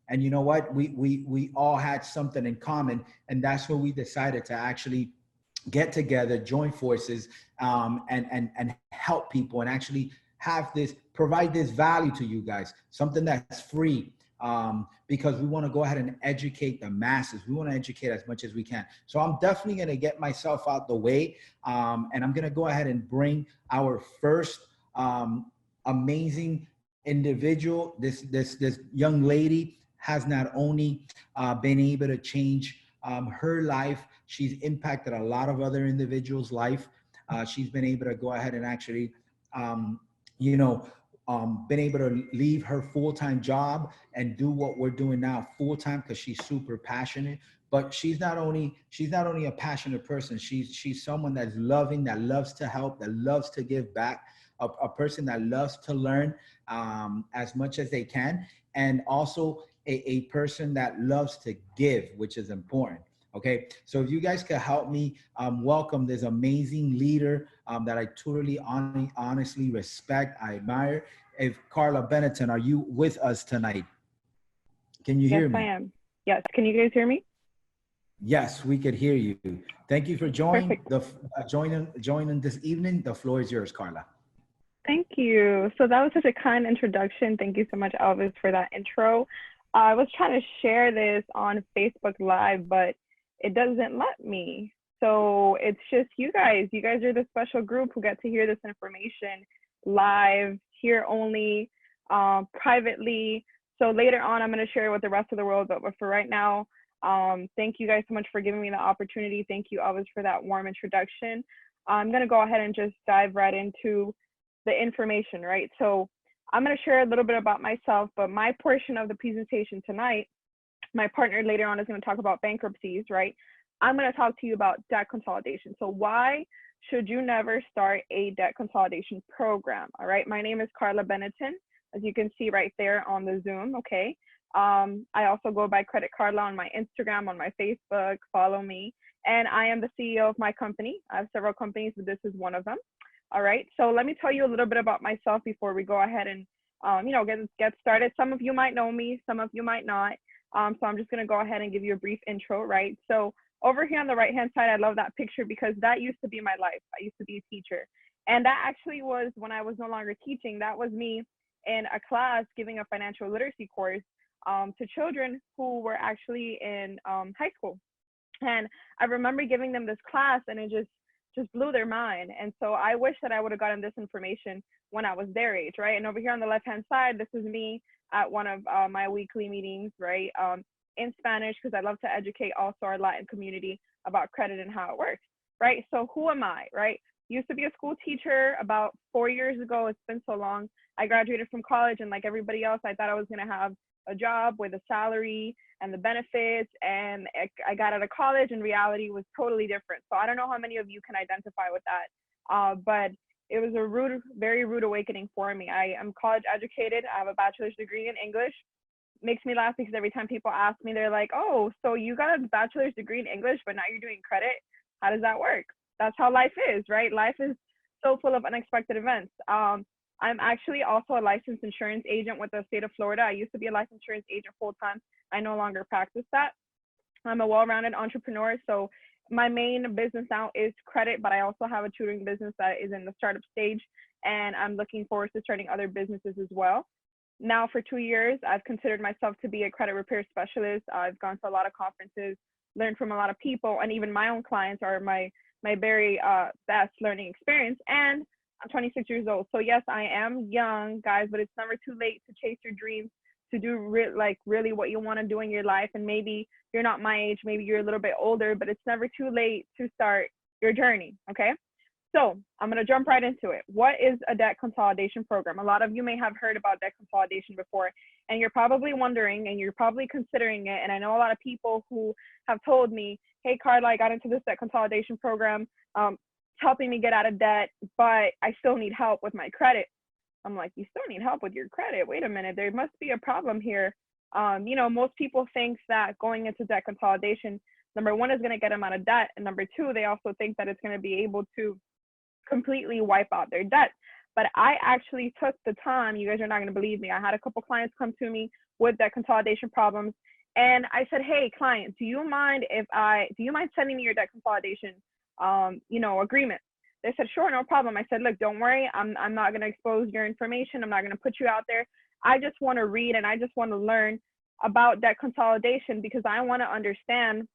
And you know what? We all had something in common, and that's when we decided to actually get together, join forces, and help people, and actually have this, provide this value to you guys, something that's free, because we want to go ahead and educate the masses. We want to educate as much as we can. So I'm definitely going to get myself out the way, and I'm going to go ahead and bring our first amazing individual. This young lady has not only been able to change her life, she's impacted a lot of other individuals' life. She's been able to go ahead and actually, you know, been able to leave her full-time job and do what we're doing now full-time, because she's super passionate. But she's not only a passionate person, she's someone that's loving, that loves to help, that loves to give back, a person that loves to learn as much as they can, and also a person that loves to give, which is important. Okay, so if you guys could help me welcome this amazing leader that I totally honestly respect, I admire. If Karla Benetton, are you with us tonight? Can you Yes, hear I me? am. Yes. Can you guys hear me? Yes, we could hear you. Thank you for joining Perfect. the joining this evening. The floor is yours, Karla. Thank you. So that was such a kind introduction. Thank you so much, Elvis, for that intro. I was trying to share this on Facebook Live, but it doesn't let me. So it's just you guys. You guys are the special group who get to hear this information live, here only, privately. So later on, I'm going to share it with the rest of the world. But for right now, thank you guys so much for giving me the opportunity. Thank you, Elvis, for that warm introduction. I'm going to go ahead and just dive right into the information, right? So I'm going to share a little bit about myself, but my portion of the presentation tonight, my partner later on is going to talk about bankruptcies, right? I'm going to talk to you about debt consolidation. So why should you never start a debt consolidation program? All right. My name is Karla Benetton, as you can see right there on the Zoom. Okay. I also go by Credit Karla on my Instagram, on my Facebook. Follow me. And I am the CEO of my company. I have several companies, but this is one of them. All right. So let me tell you a little bit about myself before we go ahead and get started. Some of you might know me, some of you might not. So I'm just going to go ahead and give you a brief intro, right? So over here on the right-hand side, I love that picture because that used to be my life. I used to be a teacher. And that actually was when I was no longer teaching. That was me in a class giving a financial literacy course to children who were actually in high school. And I remember giving them this class, and it just blew their mind. And so I wish that I would have gotten this information when I was their age, right? And over here on the left-hand side, this is me at one of my weekly meetings, right? In Spanish, because I love to educate also our Latin community about credit and how it works, right? So who am I, right? Used to be a school teacher about 4 years ago. It's been so long. I graduated from college, and like everybody else, I thought I was going to have a job with a salary and the benefits, and I got out of college and reality was totally different. So I don't know how many of you can identify with that, but it was a very rude awakening for me. I am college educated. I have a bachelor's degree in English. Makes me laugh because every time people ask me, they're like, oh, so you got a bachelor's degree in English, but now you're doing credit? How does that work? That's how life is, right? Life is so full of unexpected events. I'm actually also a licensed insurance agent with the state of Florida. I used to be a licensed insurance agent full time. I no longer practice that. I'm a well-rounded entrepreneur. So my main business now is credit, but I also have a tutoring business that is in the startup stage, and I'm looking forward to starting other businesses as well. Now for 2 years, I've considered myself to be a credit repair specialist. I've gone to a lot of conferences, learned from a lot of people, and even my own clients are my very best learning experience. And I'm 26 years old. So yes, I am young, guys, but it's never too late to chase your dreams, to do really what you want to do in your life. And maybe you're not my age, maybe you're a little bit older, but it's never too late to start your journey. Okay. So I'm going to jump right into it. What is a debt consolidation program? A lot of you may have heard about debt consolidation before, and you're probably wondering, and you're probably considering it. And I know a lot of people who have told me, hey, Karla, I got into this debt consolidation program. It's helping me get out of debt, but I still need help with my credit. I'm like, you still need help with your credit? Wait a minute, there must be a problem here. Most people think that going into debt consolidation, number one, is going to get them out of debt. And number two, they also think that it's going to be able to completely wipe out their debt. But I actually took the time. You guys are not going to believe me. I had a couple clients come to me with debt consolidation problems. And I said, hey, client, do you mind sending me your debt consolidation, agreement? They said, sure, no problem. I said, look, don't worry. I'm not going to expose your information. I'm not going to put you out there. I just want to read and I just want to learn about debt consolidation because I want to understand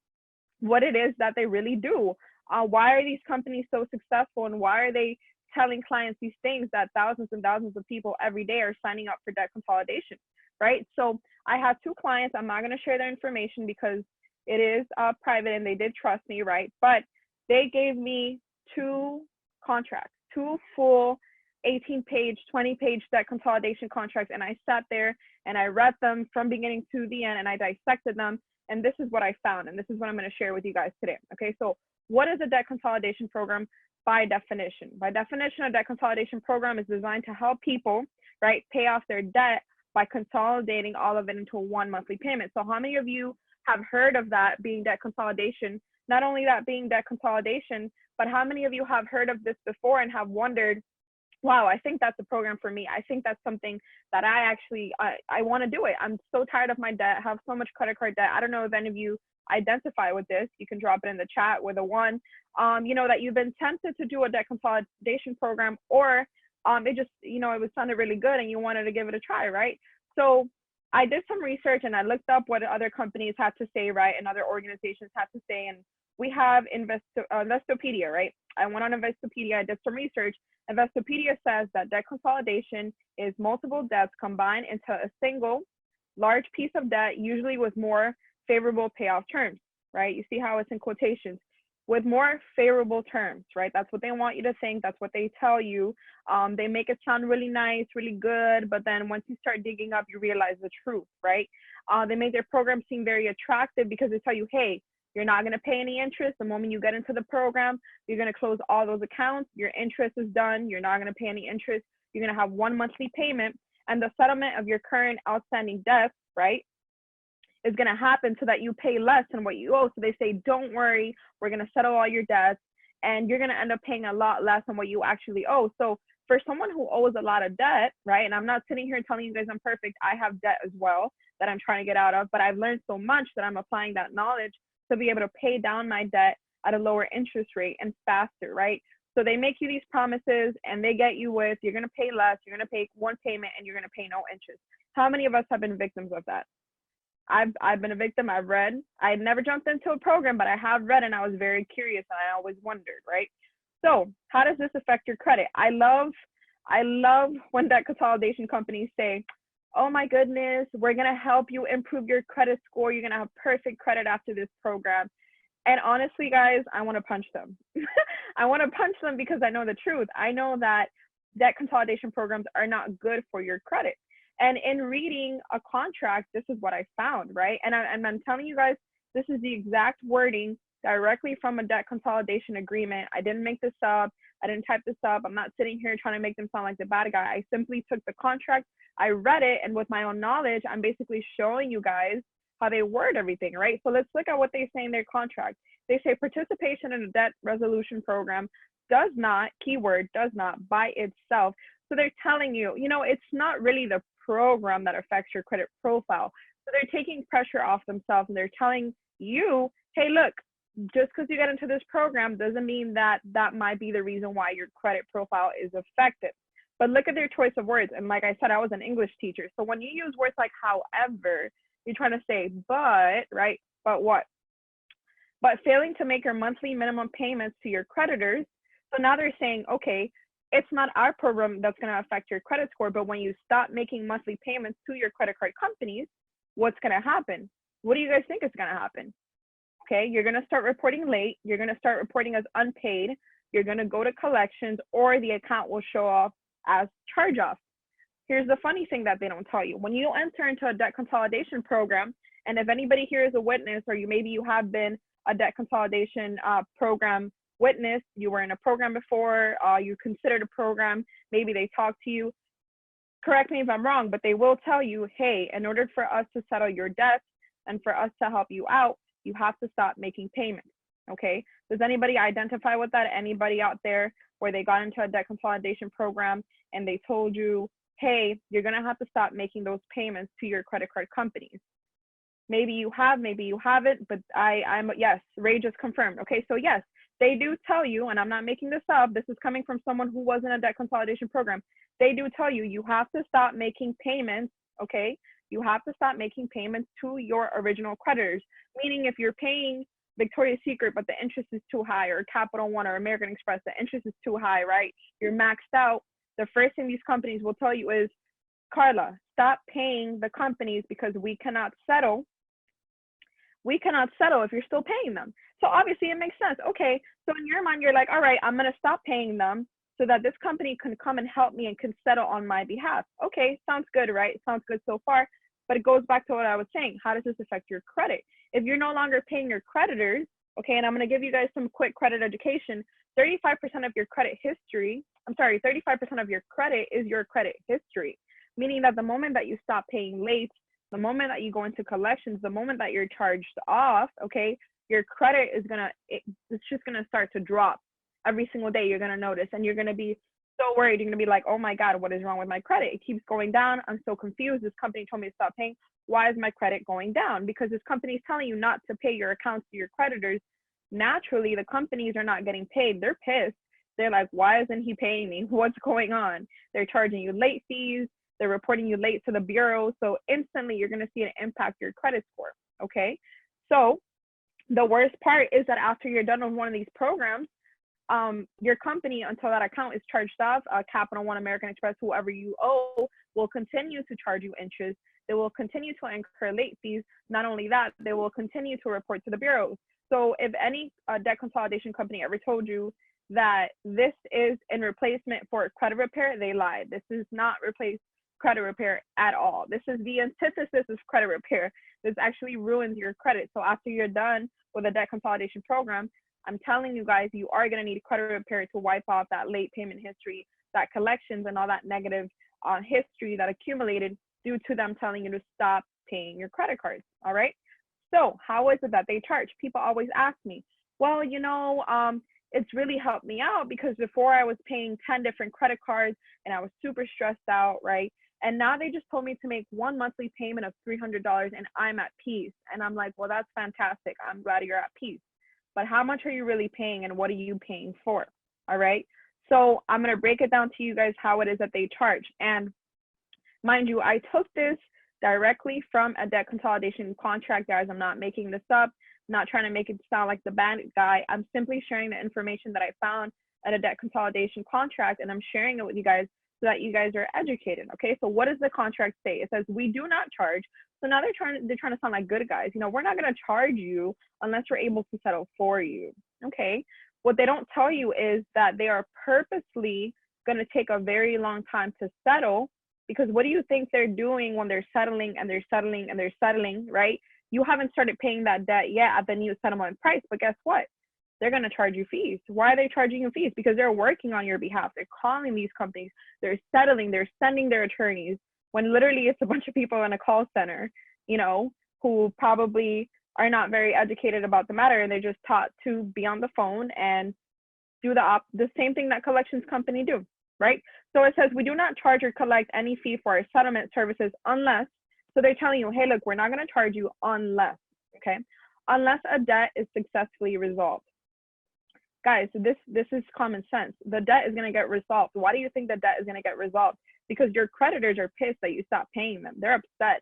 what it is that they really do. Why are these companies so successful, and why are they telling clients these things that thousands and thousands of people every day are signing up for debt consolidation, right? So I have two clients. I'm not going to share their information because it is private and they did trust me, right? But they gave me two contracts, two full 18-page, 20-page debt consolidation contracts. And I sat there and I read them from beginning to the end and I dissected them. And this is what I found. And this is what I'm going to share with you guys today. Okay, so what is a debt consolidation program? By definition, a debt consolidation program is designed to help people, right, pay off their debt by consolidating all of it into one monthly payment. So how many of you have heard of that being debt consolidation? Not only that being debt consolidation, but how many of you have heard of this before and have wondered, wow, I think that's a program for me. I think that's something that I want to do it. I'm so tired of my debt. I have so much credit card debt. I don't know if any of you identify with this. You can drop it in the chat with a one, that you've been tempted to do a debt consolidation program, or it just, it was sounded really good and you wanted to give it a try, right? So I did some research and I looked up what other companies had to say, right? And other organizations had to say. And we have Investopedia, right? I went on Investopedia, I did some research. Investopedia says that debt consolidation is multiple debts combined into a single large piece of debt, usually with more favorable payoff terms, right? You see how it's in quotations, with more favorable terms, right? That's what they want you to think. That's what they tell you. They make it sound really nice, really good, but then once you start digging up, you realize the truth, right? They make their program seem very attractive because they tell you, hey, you're not going to pay any interest. The moment you get into the program, you're going to close all those accounts. Your interest is done. You're not going to pay any interest. You're going to have one monthly payment, and the settlement of your current outstanding debts, right, is going to happen so that you pay less than what you owe. So they say, don't worry, we're going to settle all your debts and you're going to end up paying a lot less than what you actually owe. So for someone who owes a lot of debt, right, and I'm not sitting here telling you guys I'm perfect, I have debt as well that I'm trying to get out of, but I've learned so much that I'm applying that knowledge to be able to pay down my debt at a lower interest rate and faster, right? So they make you these promises and they get you with, you're going to pay less, you're going to pay one payment and you're going to pay no interest. How many of us have been victims of that? I've been a victim. I've read. I had never jumped into a program, but I have read and I was very curious and I always wondered, right? So how does this affect your credit? I love when debt consolidation companies say, oh my goodness, we're going to help you improve your credit score. You're going to have perfect credit after this program. And honestly, guys, I want to punch them. I want to punch them because I know the truth. I know that debt consolidation programs are not good for your credit. And in reading a contract, this is what I found, right? And I'm telling you guys, this is the exact wording directly from a debt consolidation agreement. I didn't make this up. I didn't type this up. I'm not sitting here trying to make them sound like the bad guy. I simply took the contract, I read it, and with my own knowledge, I'm basically showing you guys how they word everything, right? So let's look at what they say in their contract. They say participation in a debt resolution program does not, keyword, does not by itself. So they're telling you, it's not really the program that affects your credit profile. So they're taking pressure off themselves and they're telling you, hey, look, just because you get into this program doesn't mean that that might be the reason why your credit profile is affected. But look at their choice of words. And like I said, I was an English teacher. So when you use words like however, you're trying to say, but, right? But what? But failing to make your monthly minimum payments to your creditors. So now they're saying, okay, it's not our program that's going to affect your credit score, but when you stop making monthly payments to your credit card companies, what's going to happen? What do you guys think is going to happen? Okay, you're going to start reporting late. You're going to start reporting as unpaid. You're going to go to collections, or the account will show off as charge-off. Here's the funny thing that they don't tell you. When you enter into a debt consolidation program, and if anybody here is a witness, or maybe you have been a debt consolidation program witness, you were in a program before, you considered a program, maybe they talked to you, correct me if I'm wrong, but they will tell you, hey, in order for us to settle your debts and for us to help you out, you have to stop making payments, okay? Does anybody identify with that? Anybody out there where they got into a debt consolidation program and they told you, hey, you're going to have to stop making those payments to your credit card companies. Maybe you have, maybe you haven't, but I'm yes, Ray just confirmed. Okay, so yes, they do tell you, and I'm not making this up, this is coming from someone who was in a debt consolidation program. They do tell you, you have to stop making payments, okay? You have to stop making payments to your original creditors. Meaning if you're paying Victoria's Secret, but the interest is too high, or Capital One or American Express, the interest is too high, right? You're maxed out. The first thing these companies will tell you is, Karla, stop paying the companies because we cannot settle. We cannot settle if you're still paying them. So obviously it makes sense. Okay, so in your mind, you're like, all right, I'm going to stop paying them so that this company can come and help me and can settle on my behalf. Okay, sounds good, right? Sounds good so far. But it goes back to what I was saying. How does this affect your credit? If you're no longer paying your creditors, okay, and I'm going to give you guys some quick credit education, 35% of your credit history, 35% of your credit is your credit history, meaning that the moment that you stop paying late, the moment that you go into collections, the moment that you're charged off, okay, your credit is it's just gonna start to drop every single day. You're gonna notice, and you're gonna be so worried. You're gonna be like, oh my God, what is wrong with my credit? It keeps going down. I'm so confused. This company told me to stop paying. Why is my credit going down? Because this company is telling you not to pay your accounts to your creditors. Naturally, the companies are not getting paid. They're pissed. They're like, why isn't he paying me? What's going on? They're charging you late fees. They're reporting you late to the bureau. So instantly you're going to see it impact your credit score. Okay. So the worst part is that after you're done with one of these programs, your company, until that account is charged off, Capital One, American Express, whoever you owe, will continue to charge you interest. They will continue to incur late fees. Not only that, they will continue to report to the bureaus. So if any debt consolidation company ever told you that this is in replacement for credit repair, they lied. This is not replace credit repair at all. This is the antithesis of credit repair. This actually ruins your credit. So after you're done with a debt consolidation program, I'm telling you guys, you are going to need credit repair to wipe off that late payment history, that collections, and all that negative history that accumulated due to them telling you to stop paying your credit cards. All right. So how is it that they charge? People always ask me, well, it's really helped me out because before I was paying 10 different credit cards and I was super stressed out, right? And now they just told me to make one monthly payment of $300 and I'm at peace. And I'm like, well, that's fantastic. I'm glad you're at peace. But how much are you really paying and what are you paying for? All right. So I'm going to break it down to you guys how it is that they charge. And mind you, I took this directly from a debt consolidation contract, guys. I'm not making this up. I'm not trying to make it sound like the bad guy. I'm simply sharing the information that I found at a debt consolidation contract, and I'm sharing it with you guys so that you guys are educated. Okay, so what does the contract say? It says we do not charge. So now they're trying to sound like good guys. We're not going to charge you unless we're able to settle for you. Okay, what they don't tell you is that they are purposely going to take a very long time to settle, because what do you think they're doing when they're settling and they're settling and they're settling, right? You haven't started paying that debt yet at the new settlement price, but guess what? They're going to charge you fees. Why are they charging you fees? Because they're working on your behalf. They're calling these companies. They're settling. They're sending their attorneys, when literally it's a bunch of people in a call center, who probably are not very educated about the matter, and they're just taught to be on the phone and do the same thing that collections company do, right? So it says we do not charge or collect any fee for our settlement services unless, so they're telling you, hey, look, we're not going to charge you unless, okay? Unless a debt is successfully resolved. Guys, this is common sense. The debt is going to get resolved. Why do you think the debt is going to get resolved? Because your creditors are pissed that you stopped paying them. They're upset.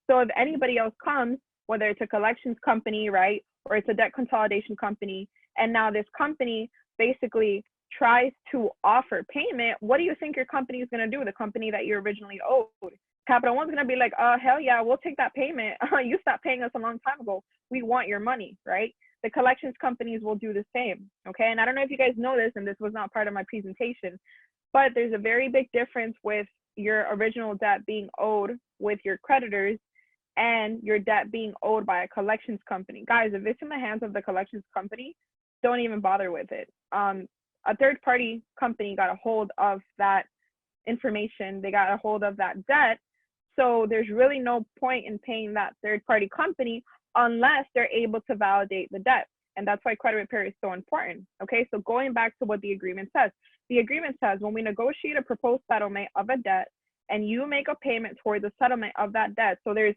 So if anybody else comes, whether it's a collections company, right, or it's a debt consolidation company, and now this company basically tries to offer payment, what do you think your company is going to do? The company that you originally owed. Capital One's going to be like, hell yeah, we'll take that payment. You stopped paying us a long time ago. We want your money, right? The collections companies will do the same, okay? And I don't know if you guys know this, and this was not part of my presentation, but there's a very big difference with your original debt being owed with your creditors and your debt being owed by a collections company. Guys, if it's in the hands of the collections company, don't even bother with it. A third-party company got a hold of that information. They got a hold of that debt. So there's really no point in paying that third-party company unless they're able to validate the debt. And that's why credit repair is so important. Okay, so going back to what the agreement says, The agreement says when we negotiate a proposed settlement of a debt and you make a payment towards the settlement of that debt. So there's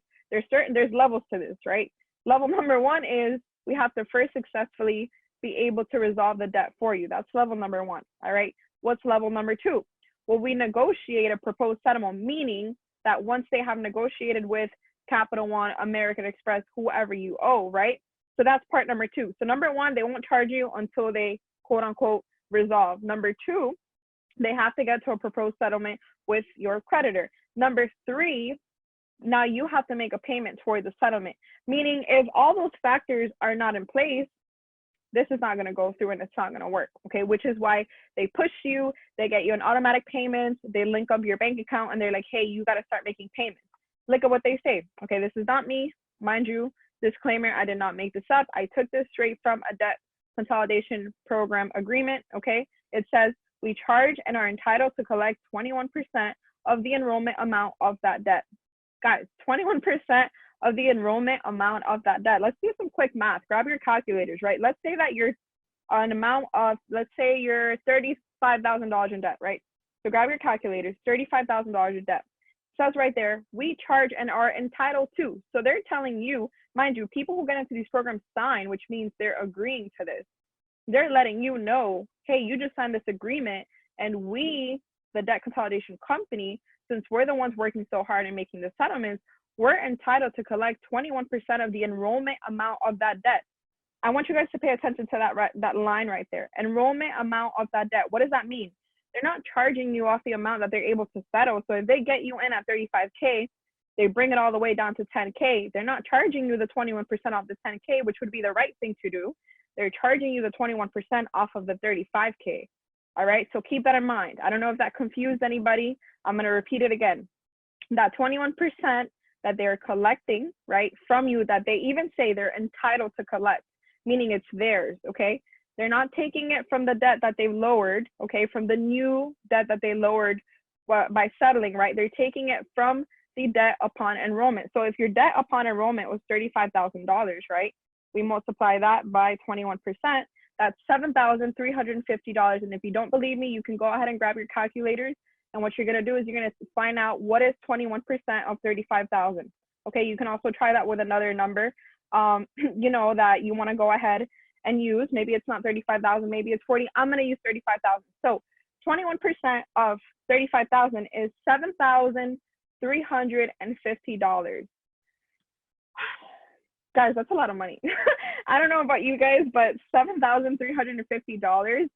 levels to this, right? Level number one is we have to first successfully be able to resolve the debt for you. That's level number one. All right. What's level number two? Well, we negotiate a proposed settlement, meaning that once they have negotiated with Capital One, American Express, whoever you owe, right? So that's part number two. So number one, they won't charge you until they quote unquote resolve. Number two, they have to get to a proposed settlement with your creditor. Number three, now you have to make a payment towards the settlement, meaning if all those factors are not in place, this is not going to go through and it's not going to work. Okay. Which is why they push you, they get you an automatic payment, they link up your bank account and they're like, hey, you got to start making payments. Look at what they say. Okay. This is not me. Mind you, disclaimer, I did not make this up. I took this straight from a debt consolidation program agreement. Okay. It says we charge and are entitled to collect 21% of the enrollment amount of that debt. Guys, 21% of the enrollment amount of that debt. Let's do some quick math. Grab your calculators, right? Let's say that you're an amount of, let's say you're $35,000 in debt, right? So grab your calculators, $35,000 in debt. It says right there, we charge and are entitled to. So they're telling you, mind you, people who get into these programs sign, which means they're agreeing to this. They're letting you know, hey, you just signed this agreement and we, the debt consolidation company, since we're the ones working so hard and making the settlements, we're entitled to collect 21% of the enrollment amount of that debt. I want you guys to pay attention to that line right there. Enrollment amount of that debt. What does that mean? They're not charging you off the amount that they're able to settle. So if they get you in at 35K, they bring it all the way down to 10K. They're not charging you the 21% off the 10K, which would be the right thing to do. They're charging you the 21% off of the 35K. All right, so keep that in mind. I don't know if that confused anybody. I'm going to repeat it again. That 21% that they're collecting, right, from you, that they even say they're entitled to collect, meaning it's theirs, okay? They're not taking it from the debt that they've lowered, okay, from the new debt that they lowered by settling, right? They're taking it from the debt upon enrollment. So if your debt upon enrollment was $35,000, right, we multiply that by 21%, that's $7,350. And if you don't believe me, you can go ahead and grab your calculators. And what you're going to do is you're going to find out what is 21% of 35,000. Okay, you can also try that with another number, you know, that you want to go ahead and use. Maybe it's not 35,000, maybe it's 40. I'm going to use 35,000. So 21% of 35,000 is $7,350. Guys, that's a lot of money. I don't know about you guys, but $7,350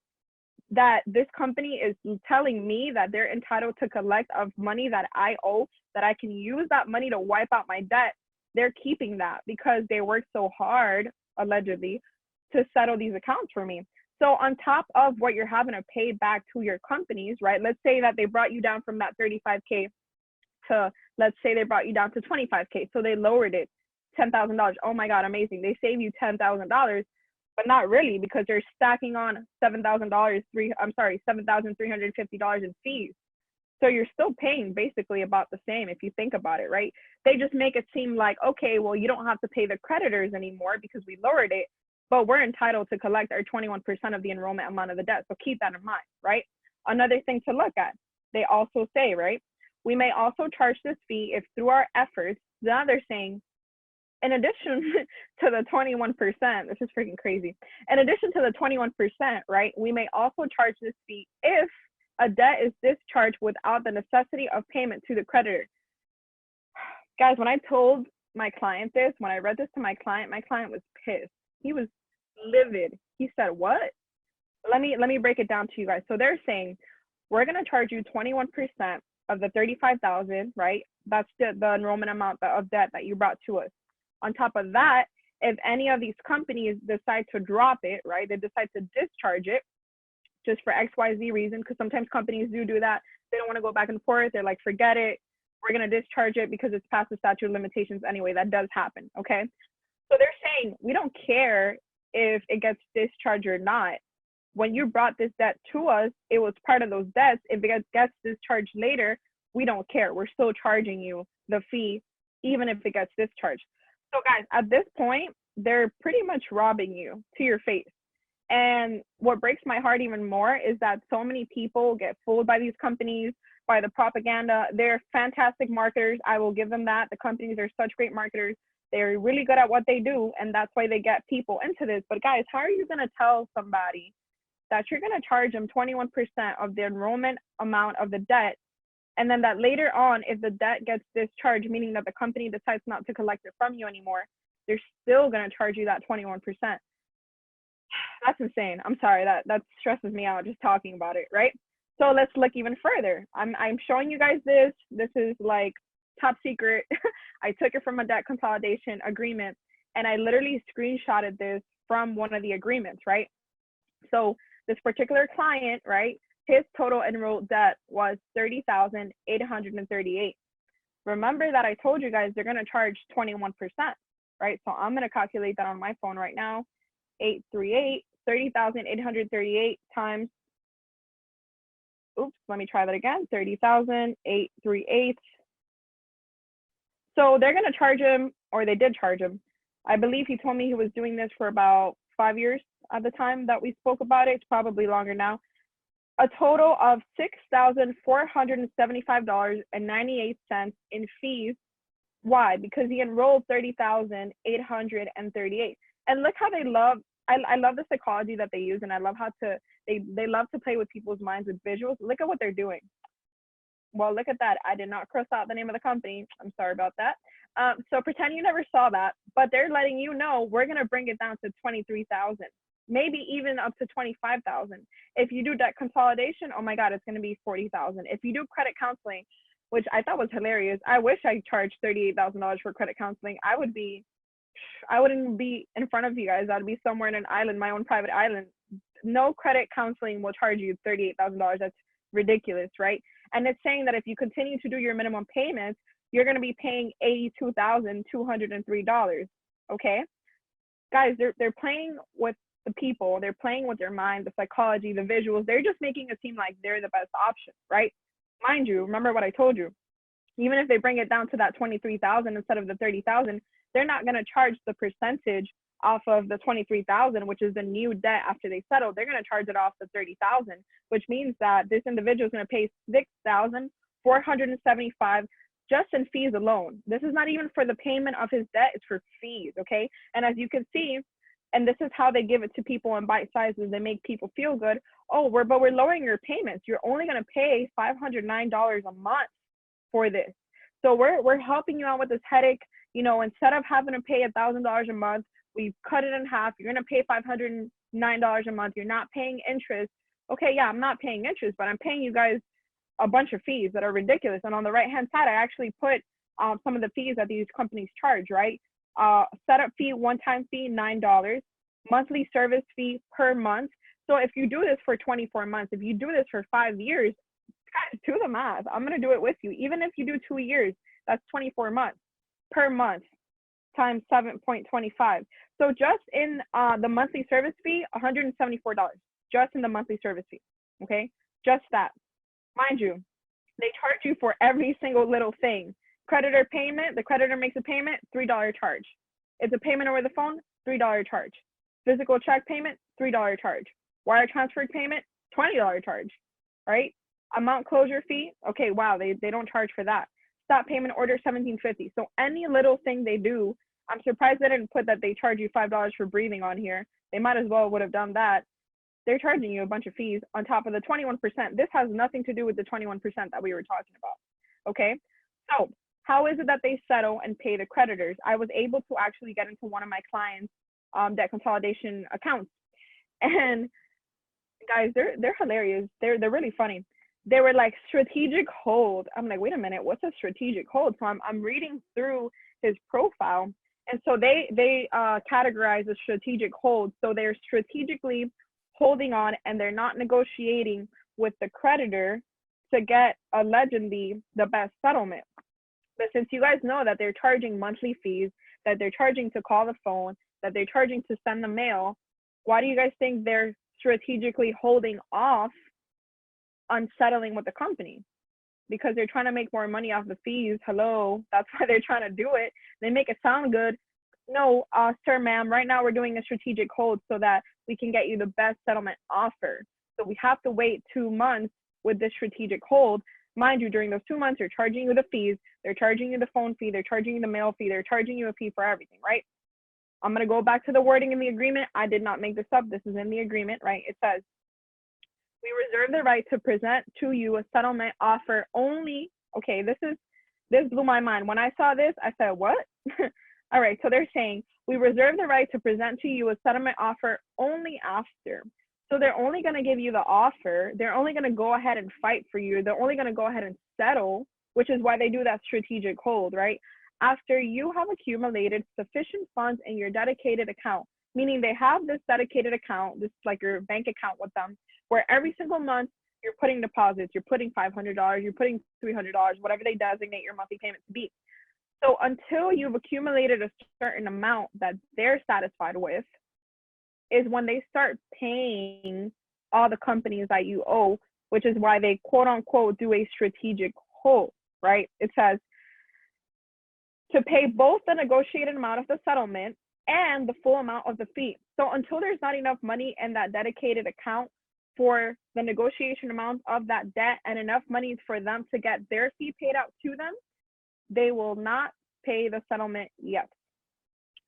that this company is telling me that they're entitled to collect of money that I owe, that I can use that money to wipe out my debt. They're keeping that because they worked so hard, allegedly, to settle these accounts for me. So on top of what you're having to pay back to your companies, right? Let's say that they brought you down from that 35K to, let's say they brought you down to 25K. So they lowered it $10,000. Oh my God, amazing. They save you $10,000, but not really, because they're stacking on $7,350 in fees. So you're still paying basically about the same if you think about it, right? They just make it seem like, okay, well, you don't have to pay the creditors anymore because we lowered it, but we're entitled to collect our 21% of the enrollment amount of the debt. So keep that in mind, right? Another thing to look at, they also say, right, we may also charge this fee if through our efforts, now they're saying, in addition to the 21%, this is freaking crazy. In addition to the 21%, right, we may also charge this fee if a debt is discharged without the necessity of payment to the creditor. Guys, when I told my client this, when I read this to my client was pissed. He was livid. He said, what? Let me break it down to you guys. So they're saying, we're going to charge you 21% of the 35,000, right? That's the enrollment amount of debt that you brought to us. On top of that, if any of these companies decide to drop it, right, they decide to discharge it just for XYZ reason, because sometimes companies do that. They don't want to go back and forth. They're like, forget it. We're going to discharge it because it's past the statute of limitations anyway. That does happen, okay? So they're saying, we don't care if it gets discharged or not. When you brought this debt to us, it was part of those debts. If it gets discharged later, we don't care. We're still charging you the fee, even if it gets discharged. So guys, at this point, they're pretty much robbing you to your face. And what breaks my heart even more is that so many people get fooled by these companies, by the propaganda. They're fantastic marketers. I will give them that. The companies are such great marketers. They're really good at what they do, and that's why they get people into this. But guys, how are you going to tell somebody that you're going to charge them 21% of the enrollment amount of the debt, and then that later on, if the debt gets discharged, meaning that the company decides not to collect it from you anymore, they're still going to charge you that 21%? That's insane. I'm sorry, that stresses me out just talking about it, right? So let's look even further. I'm showing you guys this. This is like top secret. I took it from a debt consolidation agreement, and I literally screenshotted this from one of the agreements, right? So this particular client, right, his total enrolled debt was $30,838. Remember that I told you guys they're going to charge 21%, right? So I'm going to calculate that on my phone right now. 30,838 times, oops, let me try that again, 30,838. So they're going to charge him, or they did charge him. I believe he told me he was doing this for about 5 years at the time that we spoke about it. It's probably longer now. A total of $6,475.98 in fees. Why? Because he enrolled 30,838. And look how they love, I love the psychology that they use, and I love how they love to play with people's minds with visuals. Look at what they're doing. Well, look at that. I did not cross out the name of the company. I'm sorry about that. So pretend you never saw that, but they're letting you know we're going to bring it down to 23,000, maybe even up to 25,000. If you do debt consolidation, oh my God, it's going to be 40,000. If you do credit counseling, which I thought was hilarious. I wish I charged $38,000 for credit counseling. I wouldn't be in front of you guys. I'd be somewhere in an island, my own private island. No credit counseling will charge you $38,000. That's ridiculous, right? And it's saying that if you continue to do your minimum payments, you're going to be paying $82,203. Okay, guys, they're playing with the people. They're playing with their mind, the psychology, the visuals. They're just making it seem like they're the best option, right? Mind you, remember what I told you. Even if they bring it down to that 23,000 instead of the 30,000, they're not going to charge the percentage off of the 23,000, which is the new debt after they settle. They're going to charge it off the 30,000, which means that this individual is going to pay 6,475 just in fees alone. This is not even for the payment of his debt, it's for fees, okay? And as you can see, and this is how they give it to people in bite sizes, they make people feel good. Oh, we're lowering your payments. You're only going to pay $509 a month for this. So we're helping you out with this headache. You know, instead of having to pay $1,000 a month, we cut it in half. You're going to pay $509 a month. You're not paying interest. Okay, yeah, I'm not paying interest, but I'm paying you guys a bunch of fees that are ridiculous. And on the right-hand side, I actually put some of the fees that these companies charge, right? Setup fee, one-time fee, $9. Monthly service fee per month. So if you do this for 24 months, if you do this for 5 years, guys, do the math. I'm going to do it with you. Even if you do 2 years, that's 24 months per month times 7.25. So just in the monthly service fee, $174, just in the monthly service fee, okay? Just that. Mind you, they charge you for every single little thing. Creditor payment, the creditor makes a payment, $3 charge. It's a payment over the phone, $3 charge. Physical check payment, $3 charge. Wire transfer payment, $20 charge, right? Amount closure fee, okay, wow, they don't charge for that. Stop payment order, $17.50. So any little thing they do, I'm surprised they didn't put that they charge you $5 for breathing on here. They might as well would have done that. They're charging you a bunch of fees on top of the 21%. This has nothing to do with the 21% that we were talking about, okay? So how is it that they settle and pay the creditors? I was able to actually get into one of my clients' debt consolidation accounts. And guys, they're hilarious. They're really funny. They were like, strategic hold. I'm like, wait a minute, what's a strategic hold? So I'm reading through his profile. And so they categorize a strategic hold. So they're strategically holding on, and they're not negotiating with the creditor to get allegedly the best settlement. But since you guys know that they're charging monthly fees, that they're charging to call the phone, that they're charging to send the mail, why do you guys think they're strategically holding off on settling with the company? Because they're trying to make more money off the fees. Hello, that's why they're trying to do it. They make it sound good. No, sir, ma'am, right now we're doing a strategic hold so that we can get you the best settlement offer. So we have to wait 2 months with this strategic hold. Mind you, during those 2 months, they're charging you the fees, they're charging you the phone fee, they're charging you the mail fee, they're charging you a fee for everything, right? I'm going to go back to the wording in the agreement. I did not make this up. This is in the agreement, right? It says, we reserve the right to present to you a settlement offer only. Okay, this blew my mind. When I saw this, I said, what? All right, so they're saying, we reserve the right to present to you a settlement offer only after. So they're only going to give you the offer. They're only going to go ahead and fight for you. They're only going to go ahead and settle, which is why they do that strategic hold, right? After you have accumulated sufficient funds in your dedicated account, meaning they have this dedicated account, this is like your bank account with them, where every single month you're putting deposits, you're putting $500, you're putting $300, whatever they designate your monthly payment to be. So until you've accumulated a certain amount that they're satisfied with, is when they start paying all the companies that you owe, which is why they quote unquote do a strategic hold, right? It says to pay both the negotiated amount of the settlement and the full amount of the fee. So until there's not enough money in that dedicated account for the negotiation amount of that debt and enough money for them to get their fee paid out to them, they will not pay the settlement yet.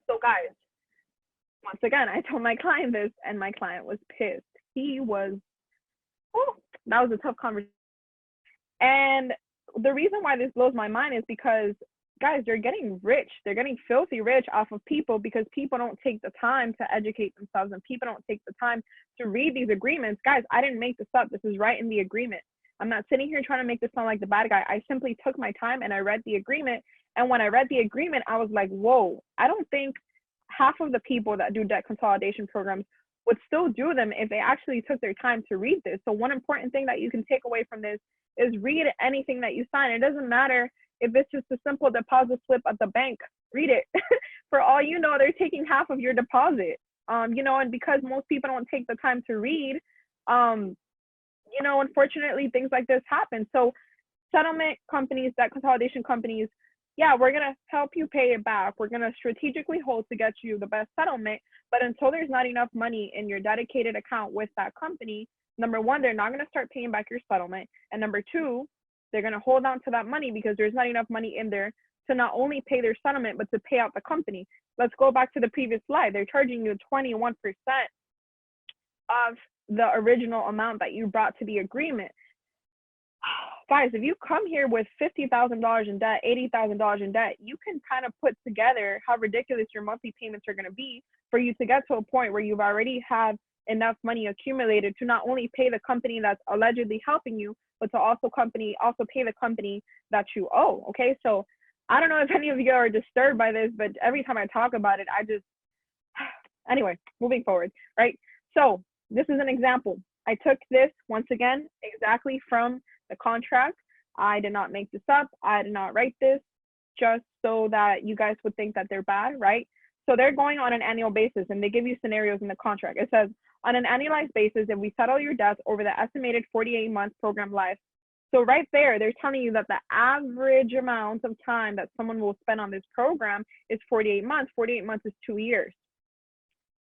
So guys, once again, I told my client this and my client was pissed. He was, that was a tough conversation. And the reason why this blows my mind is because, guys, they're getting rich. They're getting filthy rich off of people because people don't take the time to educate themselves and people don't take the time to read these agreements. Guys, I didn't make this up. This is right in the agreement. I'm not sitting here trying to make this sound like the bad guy. I simply took my time and I read the agreement. And when I read the agreement, I was like, whoa, I don't think half of the people that do debt consolidation programs would still do them if they actually took their time to read this. So one important thing that you can take away from this is read anything that you sign. It doesn't matter if it's just a simple deposit slip at the bank, read it. For all you know, they're taking half of your deposit. And because most people don't take the time to read, unfortunately, things like this happen. So settlement companies, debt consolidation companies, yeah, we're going to help you pay it back. We're going to strategically hold to get you the best settlement. But until there's not enough money in your dedicated account with that company, number one, they're not going to start paying back your settlement. And number two, they're going to hold on to that money because there's not enough money in there to not only pay their settlement, but to pay out the company. Let's go back to the previous slide. They're charging you 21% of the original amount that you brought to the agreement. Guys, if you come here with $50,000 in debt, $80,000 in debt, you can kind of put together how ridiculous your monthly payments are going to be for you to get to a point where you've already have enough money accumulated to not only pay the company that's allegedly helping you, but to also pay the company that you owe. Okay, so I don't know if any of you are disturbed by this, but every time I talk about it, anyway, moving forward, right? So this is an example. I took this once again exactly from the contract. I did not make this up. I did not write this just so that you guys would think that they're bad, right? So they're going on an annual basis and they give you scenarios in the contract. It says, on an annualized basis, if we settle your debts over the estimated 48-month program life. So right there, they're telling you that the average amount of time that someone will spend on this program is 48 months. 48 months is 2 years.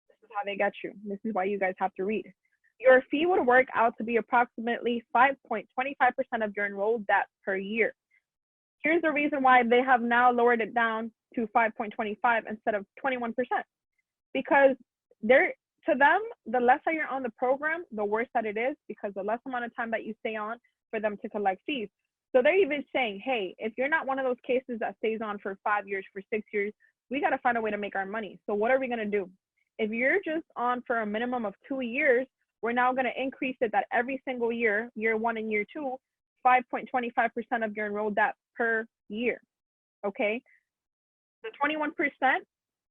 This is how they get you. This is why you guys have to read. Your fee would work out to be approximately 5.25% of your enrolled debt per year. Here's the reason why they have now lowered it down to 5.25 instead of 21%. Because to them, the less that you're on the program, the worse that it is, because the less amount of time that you stay on for them to collect fees. So they're even saying, hey, if you're not one of those cases that stays on for 5 years, for 6 years, we got to find a way to make our money. So what are we going to do? If you're just on for a minimum of 2 years, we're now going to increase it that every single year, year 1 and year 2, 5.25% of your enrolled debt per year. Okay. The 21%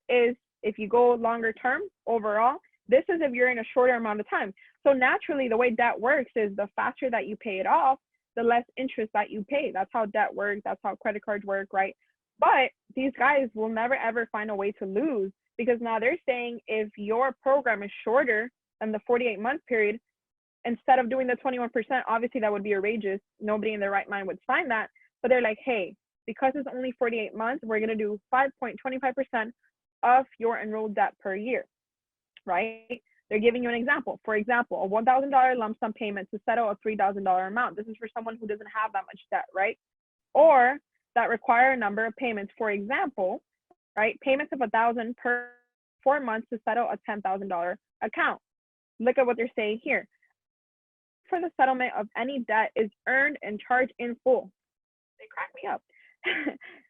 is if you go longer term overall. This is if you're in a shorter amount of time. So naturally, the way debt works is the faster that you pay it off, the less interest that you pay. That's how debt works. That's how credit cards work, right? But these guys will never, ever find a way to lose, because now they're saying if your program is shorter than the 48-month period, instead of doing the 21%, obviously that would be outrageous. Nobody in their right mind would sign that. But they're like, hey, because it's only 48 months, we're going to do 5.25% of your enrolled debt per year, right? They're giving you an example. For example, a $1,000 lump sum payment to settle a $3,000 amount. This is for someone who doesn't have that much debt, right? Or that require a number of payments. For example, right, payments of $1,000 per 4 months to settle a $10,000 account. Look at what they're saying here. For the settlement of any debt is earned and charged in full. They crack me up.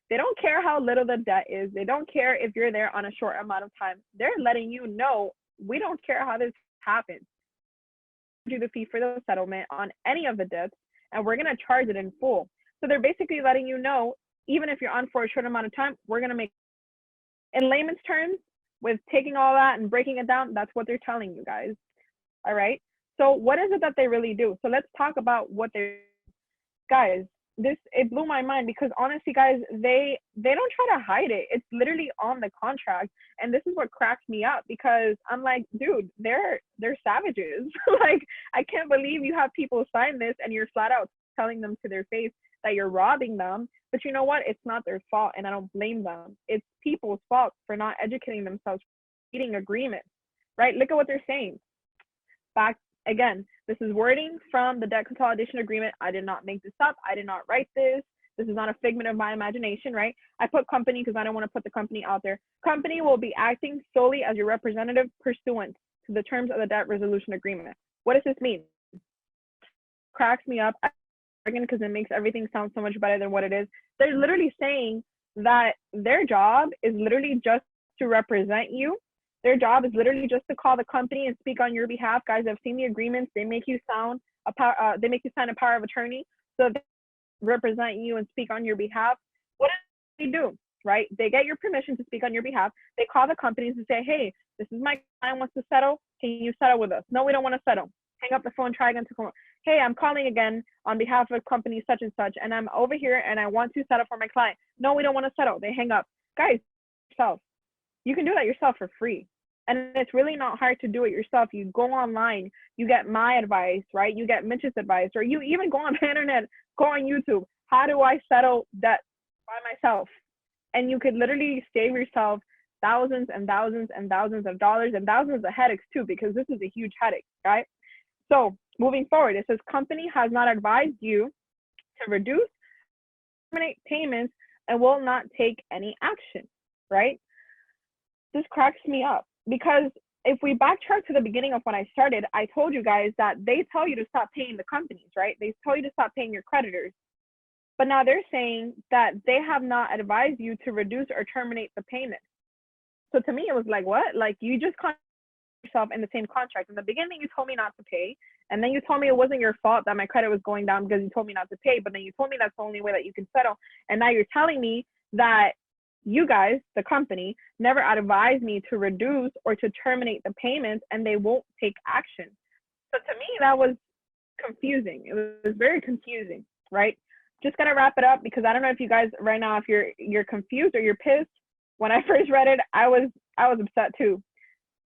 They don't care how little the debt is. They don't care if you're there on a short amount of time. They're letting you know, we don't care how this happens. Do the fee for the settlement on any of the debts, and we're going to charge it in full. So they're basically letting you know, even if you're on for a short amount of time, we're going to make, in layman's terms, with taking all that and breaking it down, that's what they're telling you guys. All right. So what is it that they really do? So let's talk about what they're, guys, it blew my mind because honestly, guys, they don't try to hide it. It's literally on the contract. And this is what cracks me up because I'm like, dude, they're savages. Like, I can't believe you have people sign this and you're flat out telling them to their face that you're robbing them. But you know what? It's not their fault, and I don't blame them. It's people's fault for not educating themselves, reading agreements, right? Look at what they're saying. Back again, this is wording from the debt consolidation agreement. I did not make this up. I did not write this. This is not a figment of my imagination, right? I put company because I don't want to put the company out there. Company will be acting solely as your representative pursuant to the terms of the debt resolution agreement. What does this mean? Cracks me up because it makes everything sound so much better than what it is. They're literally saying that their job is literally just to represent you. Their job is literally just to call the company and speak on your behalf. Guys, I've seen the agreements. They make you sign a power of attorney so they represent you and speak on your behalf. What do they do? Right? They get your permission to speak on your behalf. They call the companies and say, hey, this is my client wants to settle. Can you settle with us? No, we don't want to settle. Hang up the phone, try again to call. Hey, I'm calling again on behalf of company such and such, and I'm over here and I want to settle for my client. No, we don't want to settle. They hang up. Guys, yourself. You can do that yourself for free. And it's really not hard to do it yourself. You go online, you get my advice, right? You get Mitch's advice, or you even go on the internet, go on YouTube. How do I settle debt by myself? And you could literally save yourself thousands and thousands and thousands of dollars and thousands of headaches too, because this is a huge headache, right? So moving forward, it says company has not advised you to reduce, terminate payments, and will not take any action, right? This cracks me up because if we backtrack to the beginning of when I started, I told you guys that they tell you to stop paying the companies, right? They tell you to stop paying your creditors. But now they're saying that they have not advised you to reduce or terminate the payment. So to me, it was like, what? Like, you just can't yourself in the same contract. In the beginning, you told me not to pay, and then you told me it wasn't your fault that my credit was going down because you told me not to pay, but then you told me that's the only way that you can settle, and now you're telling me that you guys, the company, never advised me to reduce or to terminate the payments, and they won't take action. So to me, that was confusing. It was very confusing, right? Just gonna wrap it up because I don't know if you guys right now, if you're confused or you're pissed. When I first read it, I was upset too.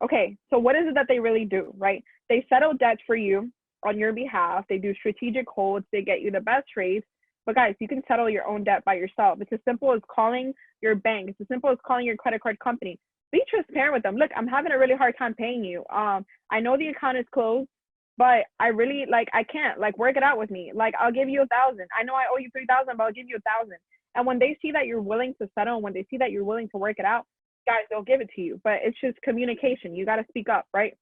Okay, so what is it that they really do, right? They settle debts for you on your behalf. They do strategic holds. They get you the best rates. But guys, you can settle your own debt by yourself. It's as simple as calling your bank. It's as simple as calling your credit card company. Be transparent with them. Look, I'm having a really hard time paying you. I know the account is closed, but I really I can't work it out with me. I'll give you 1,000. I know I owe you 3,000, but I'll give you 1,000. And when they see that you're willing to settle, when they see that you're willing to work it out, guys, they'll give it to you. But it's just communication. You got to speak up, right?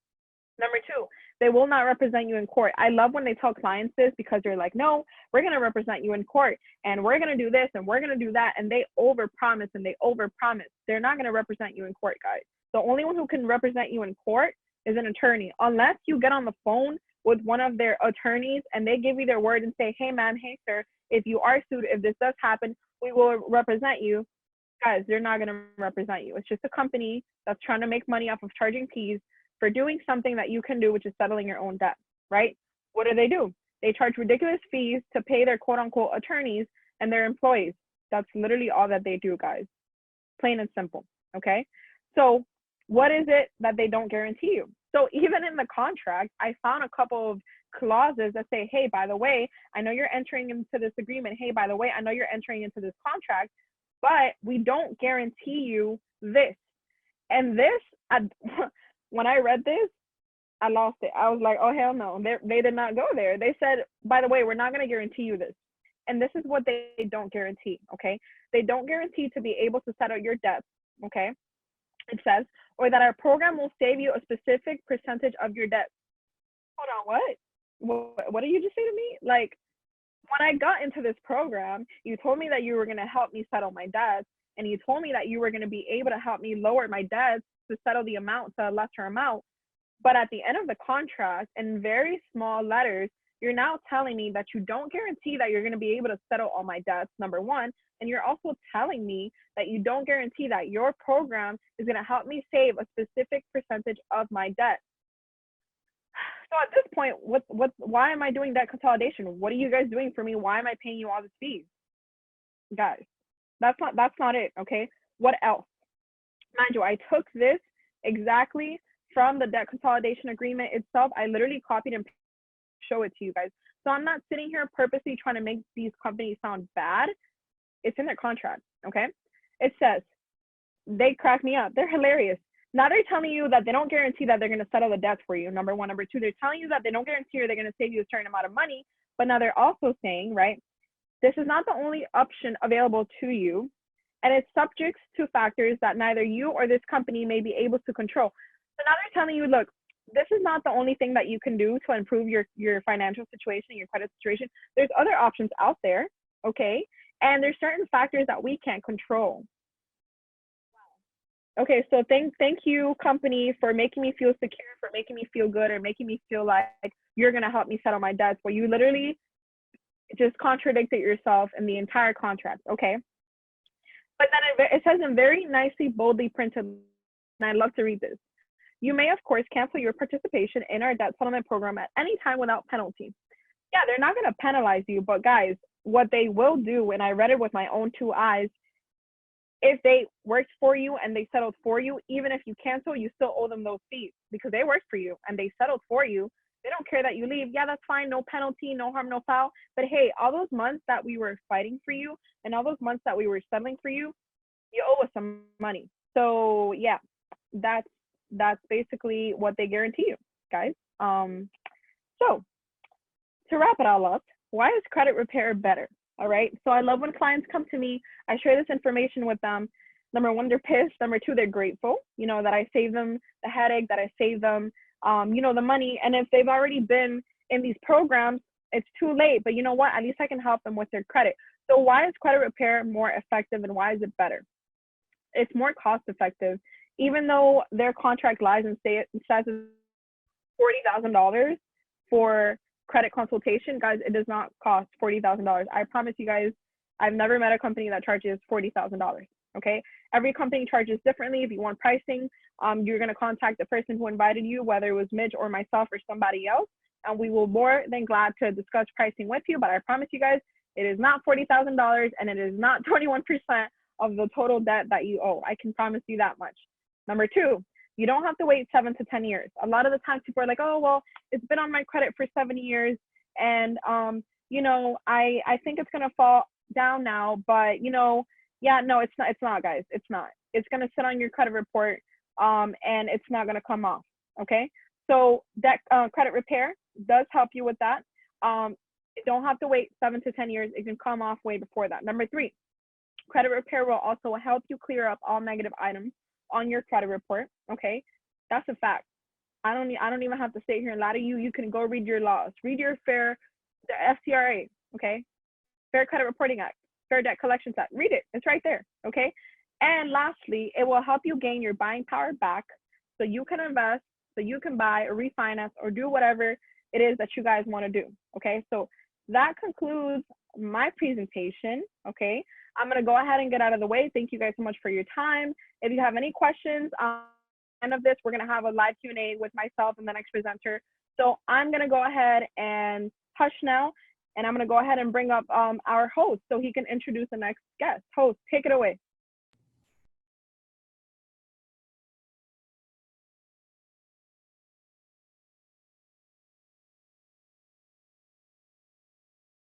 Number two, they will not represent you in court. I love when they tell clients this because they're like, no, we're going to represent you in court and we're going to do this and we're going to do that. And they overpromise and they overpromise. They're not going to represent you in court, guys. The only one who can represent you in court is an attorney, unless you get on the phone with one of their attorneys and they give you their word and say, hey, ma'am, hey, sir, if you are sued, if this does happen, we will represent you. Guys, they're not going to represent you. It's just a company that's trying to make money off of charging fees for doing something that you can do, which is settling your own debt, right? What do? They charge ridiculous fees to pay their quote unquote attorneys and their employees. That's literally all that they do, guys. Plain and simple, okay? So what is it that they don't guarantee you? So even in the contract, I found a couple of clauses that say, hey, by the way, I know you're entering into this agreement. Hey, by the way, I know you're entering into this contract, but we don't guarantee you this. And this, when I read this, I lost it. I was like, oh, hell no. They did not go there. They said, by the way, we're not going to guarantee you this. And this is what they don't guarantee, okay? They don't guarantee to be able to settle your debts, okay? It says, or that our program will save you a specific percentage of your debt. Hold on, what did you just say to me? Like, when I got into this program, you told me that you were going to help me settle my debts, and you told me that you were going to be able to help me lower my debts to settle the amount to a lesser amount. But at the end of the contract, in very small letters, you're now telling me that you don't guarantee that you're going to be able to settle all my debts, number one. And you're also telling me that you don't guarantee that your program is going to help me save a specific percentage of my debt. So at this point, why am I doing debt consolidation? What are you guys doing for me? Why am I paying you all these fees? Guys, that's not it, okay? What else? Mind you, I took this exactly from the debt consolidation agreement itself. I literally copied and show it to you guys. So I'm not sitting here purposely trying to make these companies sound bad. It's in their contract, okay? It says, they crack me up. They're hilarious. Now they're telling you that they don't guarantee that they're going to settle the debts for you, number one. Number two, they're telling you that they don't guarantee or they're going to save you a certain amount of money. But now they're also saying, right, this is not the only option available to you, and it's subject to factors that neither you or this company may be able to control. So now they're telling you, look, this is not the only thing that you can do to improve your financial situation, your credit situation. There's other options out there, okay? And there's certain factors that we can't control. Okay, so thank you, company, for making me feel secure, for making me feel good, or making me feel like you're gonna help me settle my debts, where you literally just contradicted yourself in the entire contract, okay? But then it says in very nicely, boldly printed, and I'd love to read this. You may, of course, cancel your participation in our debt settlement program at any time without penalty. Yeah, they're not gonna penalize you, but guys, what they will do, and I read it with my own two eyes, if they worked for you and they settled for you, even if you cancel, you still owe them those fees because they worked for you and they settled for you. They don't care that you leave. Yeah, that's fine. No penalty, no harm, no foul. But hey, all those months that we were fighting for you and all those months that we were settling for you, you owe us some money. So yeah, that's basically what they guarantee you, guys. So to wrap it all up, why is credit repair better? All right. So I love when clients come to me. I share this information with them. Number one, they're pissed. Number two, they're grateful, that I save them the headache, that I save them, the money. And if they've already been in these programs, it's too late. But you know what? At least I can help them with their credit. So why is credit repair more effective and why is it better? It's more cost effective. Even though their contract lies and says it's $40,000 for credit consultation, guys, it does not cost $40,000. I promise you guys, I've never met a company that charges $40,000. Okay, every company charges differently. If you want pricing, you're going to contact the person who invited you, whether it was Midge or myself or somebody else, and we will more than glad to discuss pricing with you. But I promise you guys, it is not $40,000 and it is not 21% of the total debt that you owe. I can promise you that much. Number two, you don't have to wait 7 to 10 years. A lot of the times people are like, oh, well, it's been on my credit for 7 years. And, I think it's going to fall down now. But, yeah, no, it's not, guys. It's not. It's going to sit on your credit report and it's not going to come off. Okay. So that credit repair does help you with that. You don't have to wait 7 to 10 years. It can come off way before that. Number three, credit repair will also help you clear up all negative items on your credit report. Okay, that's a fact. I don't even have to sit here and lie to you. You can go read your laws, read your the FCRA, okay, Fair Credit Reporting Act, Fair Debt Collections Act. Read it. It's right there. Okay. And lastly, it will help you gain your buying power back, so you can invest, so you can buy or refinance or do whatever it is that you guys want to do. Okay. So that concludes my presentation. Okay. I'm going to go ahead and get out of the way. Thank you guys so much for your time. If you have any questions, end of this, we're going to have a live Q&A with myself and the next presenter. So I'm going to go ahead and hush now, and I'm going to go ahead and bring up our host so he can introduce the next guest. Host, take it away.